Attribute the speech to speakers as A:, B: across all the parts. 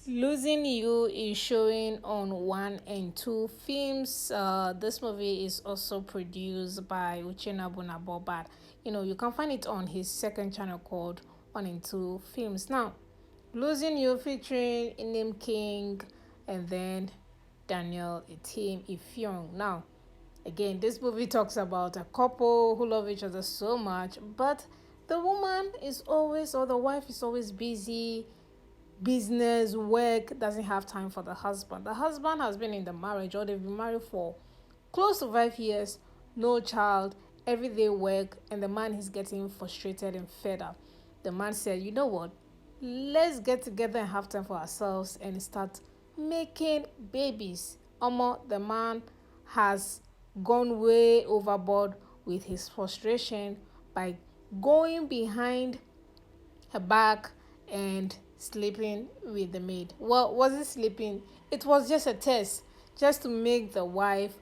A: Losing You is showing on 1 and 2 films. This movie is also produced by Uchenna Bunabo, but you can find it on his second channel called 1 and 2 Films. Now, Losing You featuring Inem King and then Daniel Etim Effiong. Now, again, this movie talks about a couple who love each other so much, but the woman is always, or the wife is always busy, business, work, doesn't have time for the husband. The husband has been in the marriage, or they've been married for close to 5 years, no child, everyday work, and the man is getting frustrated and fed up. The man said, you know what? Let's get together and have time for ourselves and start making babies. Omo, the man has gone way overboard with his frustration by going behind her back and sleeping with the maid. Well, was it sleeping? It was just a test, just to make the wife,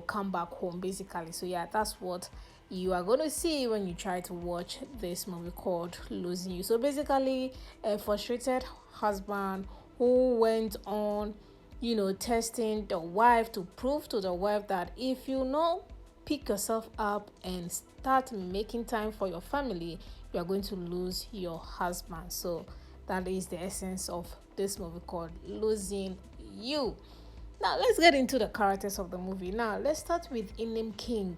A: come back home, basically. So yeah, that's what you are going to see when you try to watch this movie called Losing You. So basically, a frustrated husband who went on, testing the wife to prove to the wife that if you know pick yourself up and start making time for your family, you are going to lose your husband. So that is the essence of this movie called Losing You. Now let's get into the characters of the movie. Now let's start with Inim King.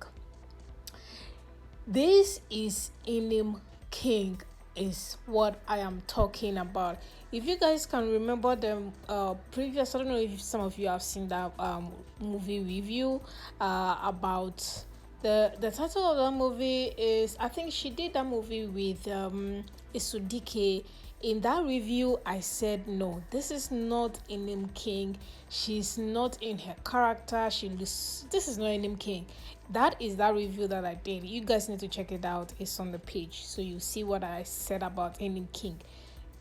A: This is Inim King is what I am talking about. If you guys can remember the previous, I don't know if some of you have seen that movie review about the title of that movie is, I think she did that movie with Isudike. In that review, I said no, this is not Inim King. She's not in her character. This is not Inim King. That is that review that I did. You guys need to check it out. It's on the page, so you see what I said about Inim King.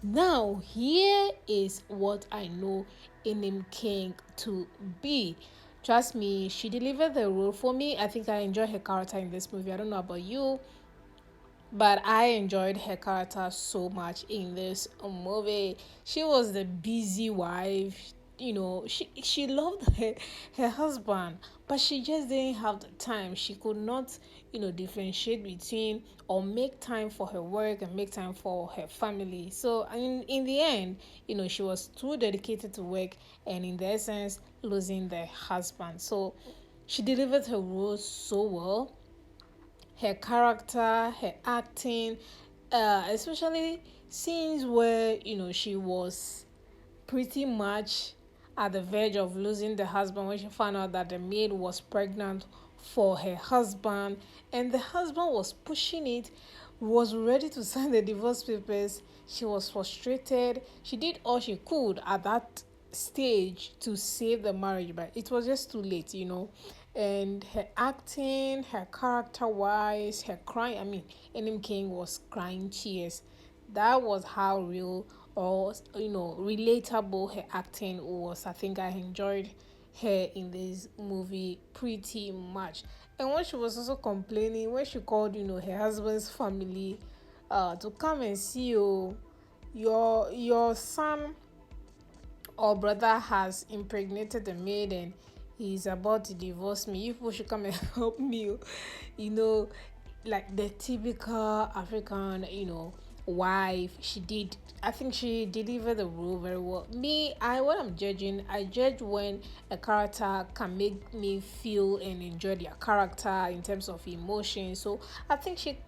A: Now, here is what I know Inim King to be. Trust me, she delivered the role for me. I think I enjoy her character in this movie. I don't know about you, but I enjoyed her character so much in this movie. She was the busy wife. She loved her husband, but she just didn't have the time. She could not, differentiate between or make time for her work and make time for her family. So in the end, she was too dedicated to work, and in the essence, losing the husband. So she delivered her role so well. Her character, her acting, especially scenes where she was pretty much at the verge of losing the husband when she found out that the maid was pregnant for her husband, and the husband was pushing it, was ready to sign the divorce papers. She was frustrated. She did all she could at that stage to save the marriage, but it was just too late. And her acting, her character wise, her crying, Enim King was crying tears. That was how real, or relatable her acting was. I think I enjoyed her in this movie pretty much. And when she was also complaining, when she called her husband's family to come and see you, your son or brother has impregnated the maid and he's about to divorce me. You people should come and help me. Like the typical African, wife. I think she delivered the role very well. What I'm judging, I judge when a character can make me feel and enjoy their character in terms of emotion. So I think she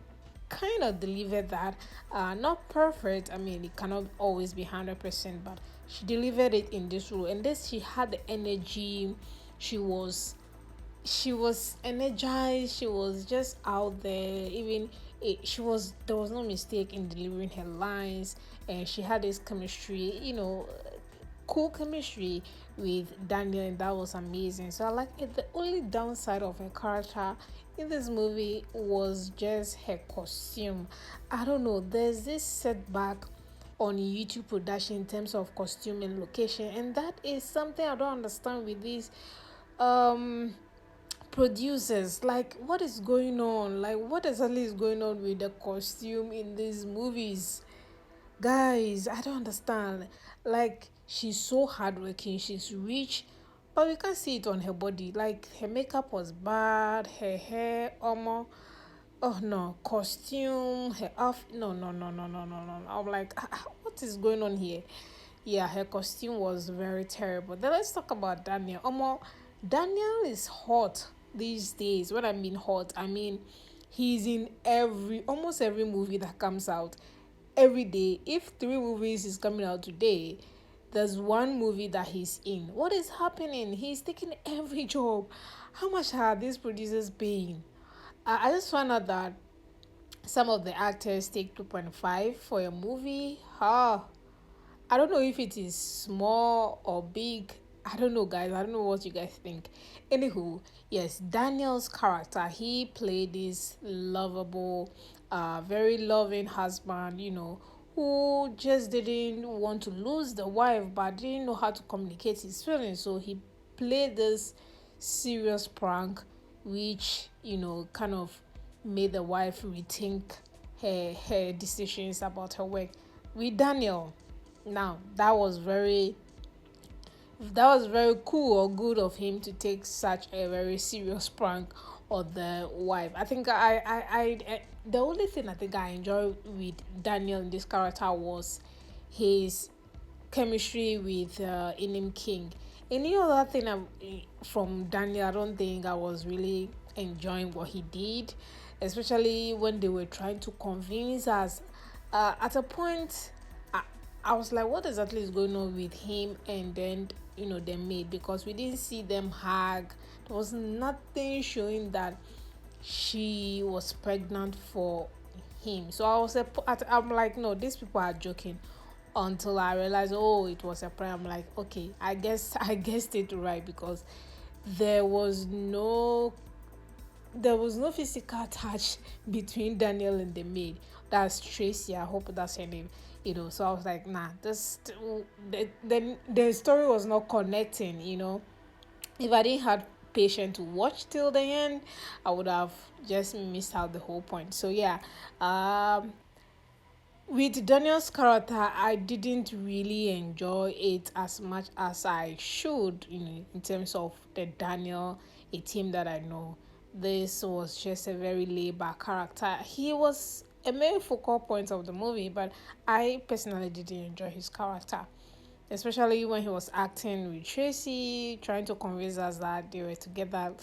A: kind of delivered that. Not perfect. It cannot always be 100%, but she delivered it in this role. And this, she had the energy. She was energized. She was just out there. There was no mistake in delivering her lines, and she had this chemistry, cool chemistry with Daniel, and that was amazing. So I like it. The only downside of her character in this movie was just her costume. I don't know, there's this setback on YouTube production in terms of costume and location, and that is something I don't understand with these producers. Like, what is going on? Like, what exactly is going on with the costume in these movies? Guys, I don't understand. Like, She's so hardworking, she's rich, but we can't see it on her body. Like her makeup was bad, her hair, almost. Oh no, costume, her outfit. No, no, no, no, no, no, no. I'm like, what is going on here? Yeah, her costume was very terrible. Then let's talk about Daniel. Daniel is hot these days. When I mean hot, I mean he's in almost every movie that comes out every day. If three movies is coming out today, there's one movie that he's in. What is happening? He's taking every job. How much are these producers paying? I just found out that some of the actors take 2.5 for a movie. I don't know if it is small or big. I don't know, guys. I don't know what you guys think. Anywho, yes, Daniel's character, he played this lovable, very loving husband, who just didn't want to lose the wife but didn't know how to communicate his feelings. So he played this serious prank, which, kind of made the wife rethink her decisions about her work. With Daniel, now that was very cool or good of him to take such a very serious prank on the wife. I think the only thing I think I enjoyed with Daniel in this character was his chemistry with Inim King. Any other thing from Daniel, I don't think I was really enjoying what he did, especially when they were trying to convince us. At a point, I, I was like, what exactly is going on with him and then, the maid? Because we didn't see them hug. There was nothing showing that she was pregnant for him. So I'm like, no, these people are joking. Until I realized, oh, it was a prank. I'm like, okay, I guess I guessed it right, because there was no there was no physical touch between Daniel and the maid. That's Tracy. I hope that's her name. So I was like, nah, the story was not connecting. If I didn't have patience to watch till the end, I would have just missed out the whole point. So yeah, with Daniel's character, I didn't really enjoy it as much as I should, in terms of the Daniel, a team that I know. This was just a very laid back character. He was a main focal point of the movie, but I personally didn't enjoy his character, especially when he was acting with Tracy, trying to convince us that they were together.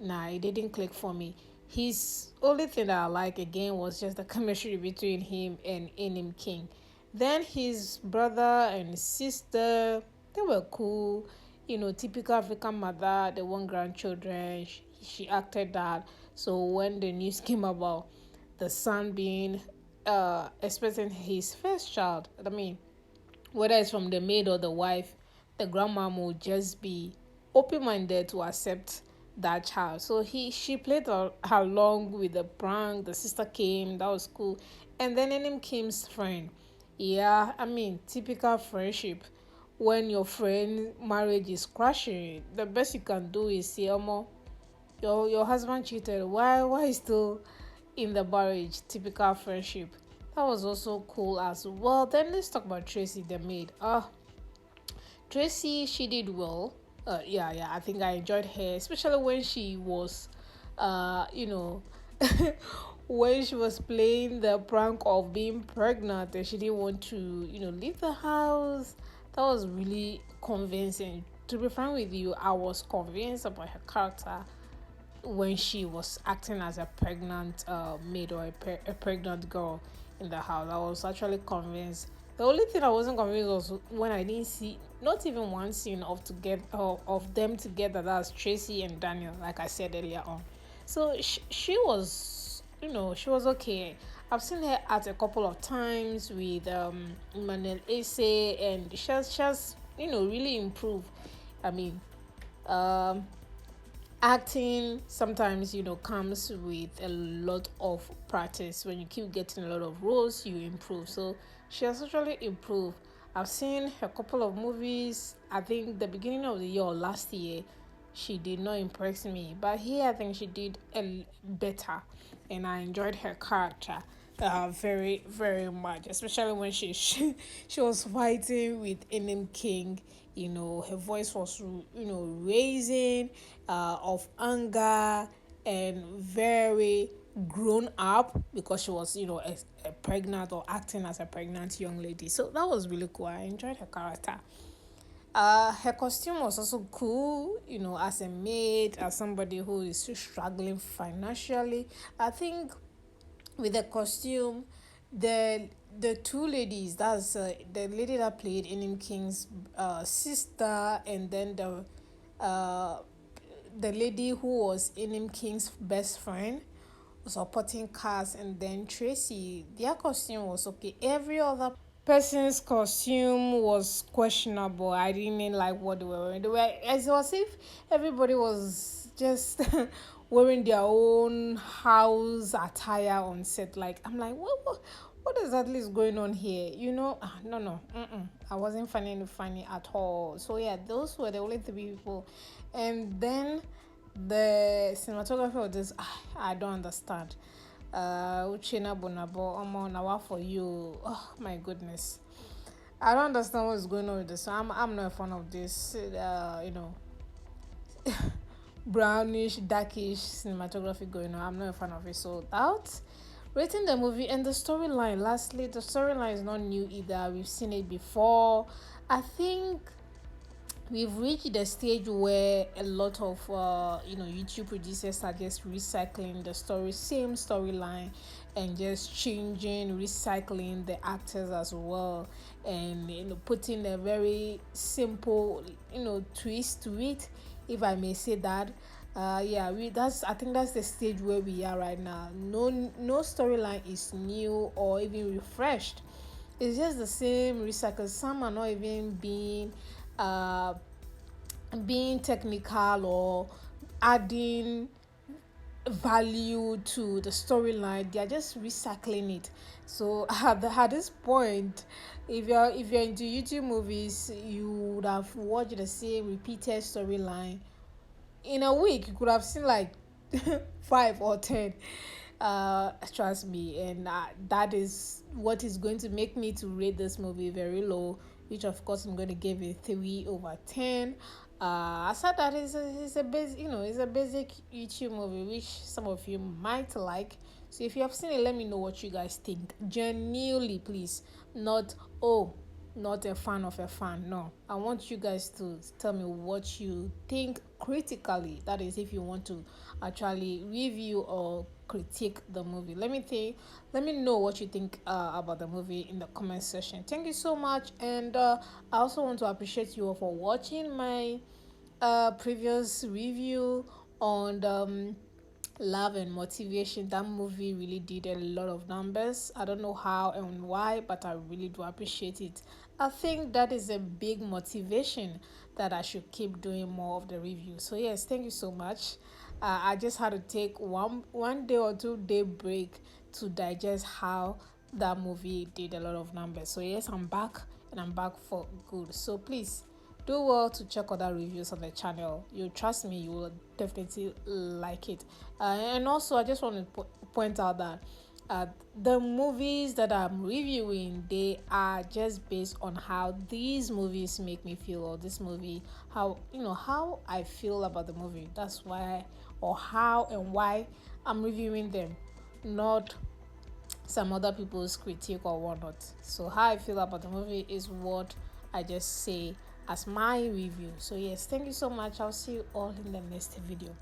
A: Nah, it didn't click for me. His only thing that I like again was just the chemistry between him and Enim King. Then his brother and his sister, they were cool. Typical African mother, they want grandchildren. She acted that. So when the news came about the son being expecting his first child, I mean, whether it's from the maid or the wife, the grandma will just be open-minded to accept that child. So she played along with the prank. The sister came, that was cool. And then Enim Kim's friend. Yeah, I mean, typical friendship. When your friend marriage is crashing, the best you can do is say, Omo, your husband cheated. Why is still in the marriage? Typical friendship. That was also cool as well. Then let's talk about Tracy the maid. Tracy, she did well. Yeah, I think I enjoyed her, especially when she was, you know, when she was playing the prank of being pregnant and she didn't want to, leave the house. That was really convincing. To be frank with you, I was convinced about her character when she was acting as a pregnant maid or a pregnant girl in the house. I was actually convinced. The only thing I wasn't convinced was when I didn't see not even one scene of them together. That's Tracy and Daniel, like I said earlier on. So she was, she was okay. I've seen her at a couple of times with Manuel Ase, and she has really improved. I mean, um, acting sometimes comes with a lot of practice. When you keep getting a lot of roles, you improve. So she has actually improved. I've seen a couple of movies. I think the beginning of the year or last year she did not impress me, but here I think she did better, and I enjoyed her character. Very, very much. Especially when she was fighting with Enim King. You know, her voice was raising, of anger, and very grown up because she was a pregnant or acting as a pregnant young lady. So that was really cool. I enjoyed her character. Her costume was also cool, as a maid, as somebody who is still struggling financially. I think with the costume, the two ladies, that's the lady that played Inim King's sister, and then uh, the lady who was Inim King's best friend, supporting cast, and then Tracy, their costume was okay. Every other person's costume was questionable. I didn't like what they were wearing. They were, as it was if everybody was just wearing their own house attire on set. Like, I'm like, what exactly is going on here? No, no, I wasn't finding it funny at all. So yeah, those were the only three people, and then the cinematography of this, I don't understand. Uchina Bonabo, Omo Nawa for you. Oh my goodness. I don't understand what's going on with this. I'm not a fan of this. Brownish, darkish cinematography going on. I'm not a fan of it. So that rating the movie and the storyline. Lastly, the storyline is not new either. We've seen it before. I think we've reached the stage where a lot of YouTube producers are just recycling the same storyline, and just changing, recycling the actors as well, and putting a very simple twist to it, if I may say that. Yeah, I think that's the stage where we are right now. No storyline is new or even refreshed. It's just the same recycle. Some are not even uh being technical or adding value to the storyline. They are just recycling it. So at this point, if you're into YouTube movies, you would have watched the same repeated storyline. In a week you could have seen like 5 or 10. Trust me, and that is what is going to make me to rate this movie very low, which of course I'm going to give it 3/10. I said that it's a basic, it's a basic YouTube movie which some of you might like. So if you have seen it, let me know what you guys think genuinely, please. Not, oh, not a fan of a fan. No, I want you guys to tell me what you think critically. That is, if you want to actually review or critique the movie. Let me know what you think about the movie in the comment section. Thank you so much, and I also want to appreciate you all for watching my previous review on Love and Motivation. That movie really did a lot of numbers. I don't know how and why, but I really do appreciate it. I think that is a big motivation that I should keep doing more of the review. So yes, thank you so much. I just had to take one day or 2 day break to digest how that movie did a lot of numbers. So yes, I'm back, and I'm back for good. So please do well to check other reviews on the channel. You trust me, you will definitely like it. And also, I just want to point out that the movies that I'm reviewing, they are just based on how these movies make me feel, or this movie, how I feel about the movie. That's why, or how and why I'm reviewing them, not some other people's critique or whatnot. So how I feel about the movie is what I just say as my review. So yes, thank you so much. I'll see you all in the next video.